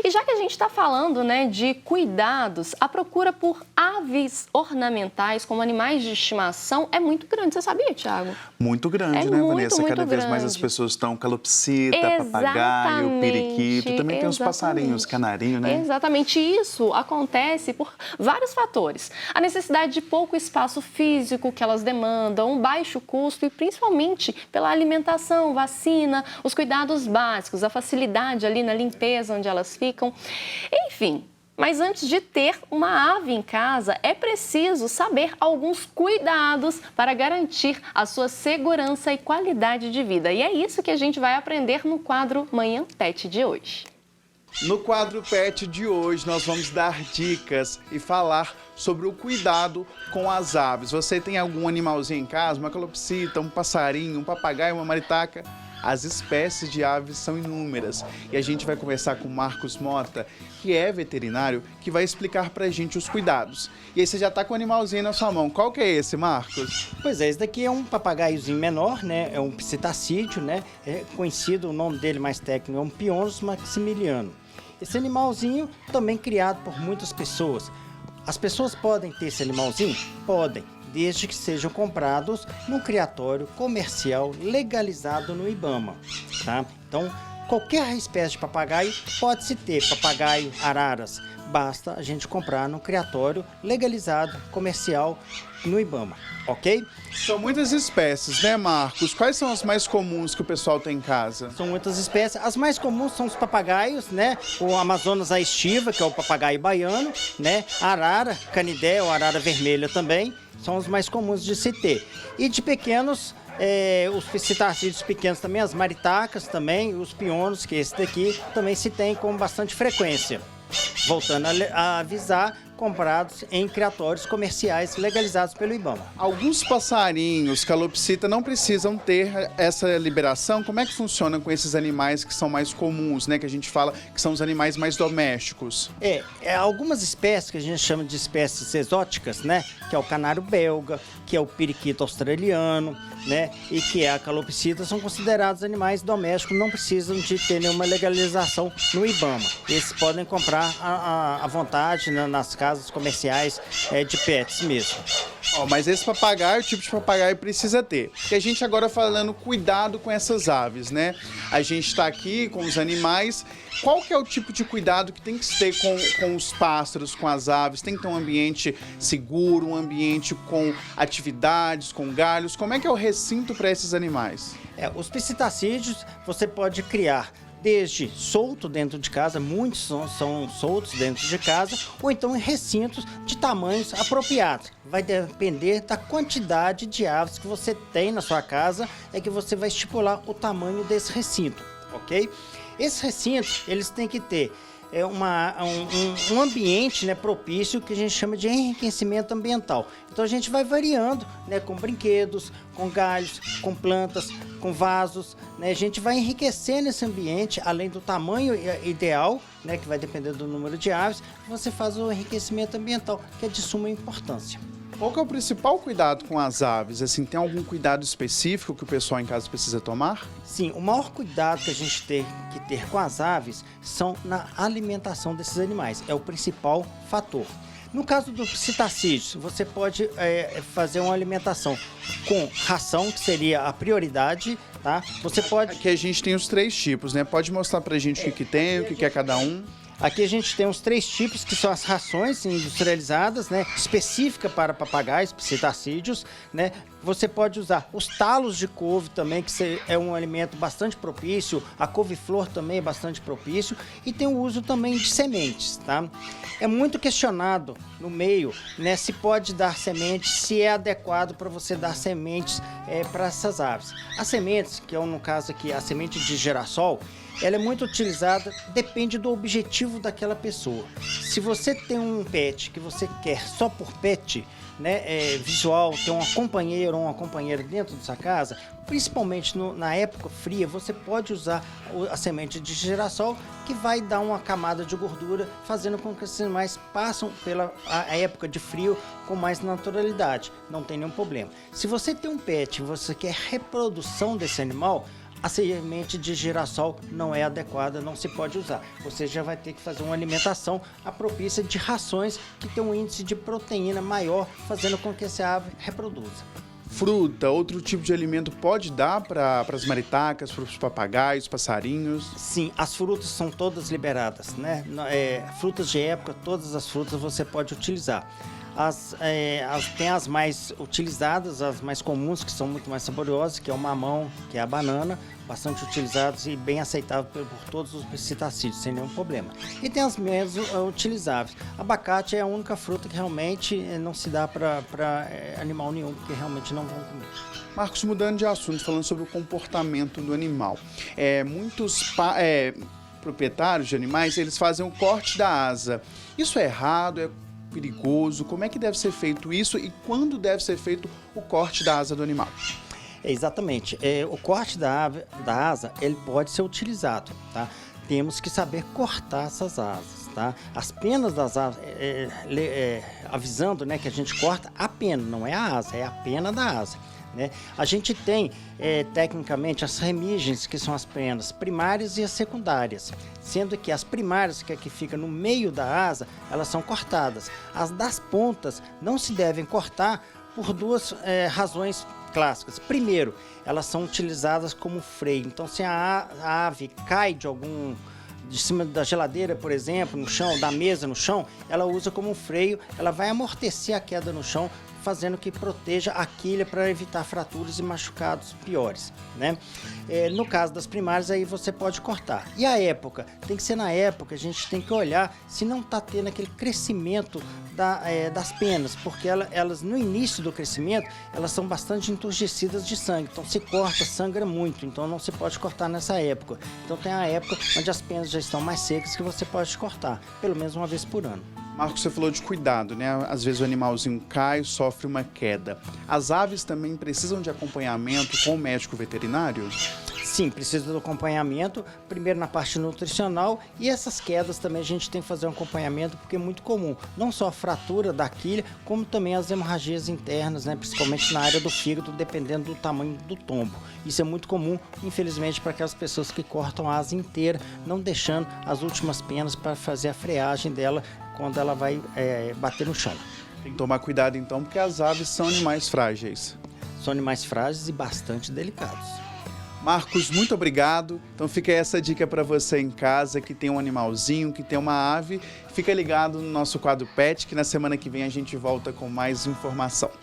E já que a gente está falando, né, de cuidados, a procura por aves ornamentais como animais de estimação é muito grande. Você sabia, Thiago? Muito grande, né, Vanessa? Cada vez mais as pessoas estão calopsita, papagaio, periquito. Também tem os passarinhos, canarinho, né? Exatamente. Isso acontece por vários fatores. A necessidade de pouco espaço físico que elas demandam, um baixo custo e principalmente pela alimentação, vacina, os cuidados básicos, a facilidade ali na limpeza onde elas ficam. Enfim. Mas antes de ter uma ave em casa, é preciso saber alguns cuidados para garantir a sua segurança e qualidade de vida. E é isso que a gente vai aprender no quadro Manhã Pet de hoje. No quadro Pet de hoje, nós vamos dar dicas e falar sobre o cuidado com as aves. Você tem algum animalzinho em casa, uma calopsita, um passarinho, um papagaio, uma maritaca? As espécies de aves são inúmeras e a gente vai conversar com o Marcos Mota, que é veterinário, que vai explicar pra gente os cuidados. E aí você já tá com o animalzinho na sua mão. Qual que é esse, Marcos? Pois é, esse daqui é um papagaiozinho menor, né? É um psitacídeo, né? É conhecido, o nome dele mais técnico é um Pionus maximiliano. Esse animalzinho também criado por muitas pessoas. As pessoas podem ter esse animalzinho? Podem, desde que sejam comprados num criatório comercial legalizado no IBAMA, tá? Então, qualquer espécie de papagaio pode-se ter, papagaio, araras, basta a gente comprar num criatório legalizado comercial no IBAMA, ok? São muitas espécies, né, Marcos? Quais são as mais comuns que o pessoal tem em casa? São muitas espécies. As mais comuns são os papagaios, né? O Amazonas a estiva, que é o papagaio baiano, né? A arara, canidé ou arara vermelha também, são os mais comuns de se ter. E de pequenos, os psitacídeos pequenos também, as maritacas também, os pionos, que esse daqui também se tem com bastante frequência. Voltando a avisar, comprados em criatórios comerciais legalizados pelo IBAMA. Alguns passarinhos, calopsita, não precisam ter essa liberação. Como é que funciona com esses animais que são mais comuns, né? Que a gente fala que são os animais mais domésticos. Algumas espécies que a gente chama de espécies exóticas, né? Que é o canário belga, que é o periquito australiano, né? E que é a calopsita, são considerados animais domésticos, não precisam de ter nenhuma legalização no IBAMA. Esses podem comprar à vontade, né, nas casas comerciais de pets mesmo. Mas esse papagaio, o tipo de papagaio precisa ter. E a gente agora falando cuidado com essas aves, né? A gente está aqui com os animais. Qual que é o tipo de cuidado que tem que se ter com os pássaros, com as aves? Tem que ter um ambiente seguro, um ambiente com atividades, com galhos. Como é que é o recinto para esses animais? Os psitacídeos você pode criar desde solto dentro de casa, muitos são soltos dentro de casa, ou então em recintos de tamanhos apropriados. Vai depender da quantidade de aves que você tem na sua casa, é que você vai estipular o tamanho desse recinto, ok? Esses recintos, eles têm que ter um ambiente, né, propício, que a gente chama de enriquecimento ambiental. Então a gente vai variando, né, com brinquedos, com galhos, com plantas, com vasos, né? A gente vai enriquecendo esse ambiente, além do tamanho ideal, né, que vai depender do número de aves, você faz o enriquecimento ambiental, que é de suma importância. Qual que é o principal cuidado com as aves? Assim, tem algum cuidado específico que o pessoal em casa precisa tomar? Sim, o maior cuidado que a gente tem que ter com as aves são na alimentação desses animais. É o principal fator. No caso dos psitacídeos, você pode fazer uma alimentação com ração, que seria a prioridade, tá? Você pode... Aqui a gente tem os 3 tipos, né? Pode mostrar pra gente o que tem, o que é cada um? Aqui a gente tem os 3 tipos, que são as rações industrializadas, né, específica para papagaios, psitacídeos, né? Você pode usar os talos de couve também, que é um alimento bastante propício, a couve-flor também é bastante propício, e tem o uso também de sementes, tá? É muito questionado no meio, né, se pode dar sementes, se é adequado para você dar sementes para essas aves. As sementes, que é no caso aqui a semente de girassol, ela é muito utilizada, depende do objetivo daquela pessoa. Se você tem um pet que você quer só por pet, né, visual, ter uma companheira ou uma companheira dentro da sua casa, principalmente na época fria, você pode usar a semente de girassol, que vai dar uma camada de gordura, fazendo com que esses animais passem pela época de frio com mais naturalidade. Não tem nenhum problema. Se você tem um pet e você quer reprodução desse animal, A semente de girassol não é adequada, não se pode usar. Você já vai ter que fazer uma alimentação propícia de rações que tem um índice de proteína maior, fazendo com que essa ave reproduza. Fruta, outro tipo de alimento pode dar para as maritacas, para os papagaios, passarinhos? Sim, as frutas são todas liberadas, né? Frutas de época, todas as frutas você pode utilizar. Tem as mais utilizadas, as mais comuns, que são muito mais saborosas, que é o mamão, que é a banana, bastante utilizados e bem aceitável por todos os citacídeos, sem nenhum problema. E tem as menos utilizáveis. Abacate é a única fruta que realmente não se dá para animal nenhum, porque realmente não vão comer. Marcos, mudando de assunto, falando sobre o comportamento do animal. Muitos proprietários de animais, eles fazem o corte da asa. Isso é errado? É perigoso? Como é que deve ser feito isso e quando deve ser feito o corte da asa do animal? Exatamente. O corte da asa, ele pode ser utilizado, tá? Temos que saber cortar essas asas, tá? As penas das asas, avisando, né, que a gente corta a pena, não é a asa, é a pena da asa. Né? A gente tem, tecnicamente, as remigens, que são as penas primárias e as secundárias, sendo que as primárias, que é que fica no meio da asa, elas são cortadas. As das pontas não se devem cortar por duas razões clássicas. Primeiro, elas são utilizadas como freio. Então, se a ave cai de cima da geladeira, por exemplo, no chão, da mesa no chão, ela usa como freio, ela vai amortecer a queda no chão, fazendo que proteja a quilha para evitar fraturas e machucados piores, né? No caso das primárias, aí você pode cortar. E a época? Tem que ser na época, a gente tem que olhar se não está tendo aquele crescimento das penas, porque elas no início do crescimento, elas são bastante enturgecidas de sangue, então se corta, sangra muito, então não se pode cortar nessa época. Então tem a época onde as penas já estão mais secas que você pode cortar, pelo menos uma vez por ano. Marcos, você falou de cuidado, né? Às vezes o animalzinho cai, sofre uma queda. As aves também precisam de acompanhamento com o médico veterinário? Sim, precisa do acompanhamento, primeiro na parte nutricional, e essas quedas também a gente tem que fazer um acompanhamento, porque é muito comum, não só a fratura da quilha, como também as hemorragias internas, né? Principalmente na área do fígado, dependendo do tamanho do tombo. Isso é muito comum, infelizmente, para aquelas pessoas que cortam a asa inteira, não deixando as últimas penas para fazer a freagem dela quando ela vai bater no chão. Tem que tomar cuidado então, porque as aves são animais frágeis. São animais frágeis e bastante delicados. Marcos, muito obrigado. Então fica essa dica para você em casa que tem um animalzinho, que tem uma ave. Fica ligado no nosso quadro Pet, que na semana que vem a gente volta com mais informação.